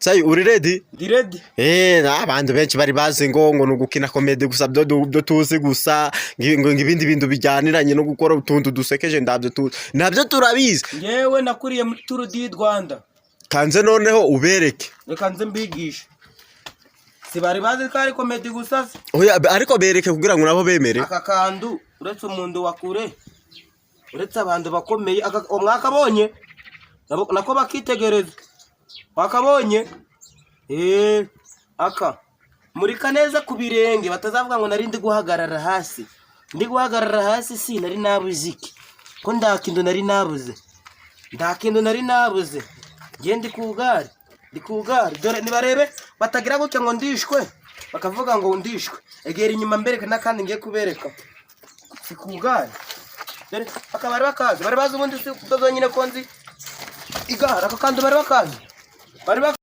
Sai uri ready? Ndi ready. Abantu benshi bari bazi ngo nugukina comedy gusa byo tuzi gusa ngo ibindi bintu bijyaniranye no gukora utuntu dusekeje nabyo turabizi. Ngewe nakuriye muri Tour du Rwanda. Kanze noneho ubereke. Reka nze mbigisha. Si bari bazi ko ari comedy gusa. Oya ariko bereke kugira ngo nabo bemere. Aka kandu uretse umuntu wakure. Uretse abantu bakomeye mwakabonye. Nako bakitegereza. Wakabonye aka murika neza ku birenge batazavuga ngo nari ndi guhagarara hasi. Ndi guhagarara hasi si nari nabuziki ko ndakindo nari nabuze. Nge ndi kugare dore nibarebe batagira gutya ngo ndishwe bakavuga ngo ndishwe. Egera inyuma mbereka nakandi ngiye kubereka si kugare dore akabari bakazi bari bazi ubundi si kutazonyine konzi igara akakandi bari bakazi bari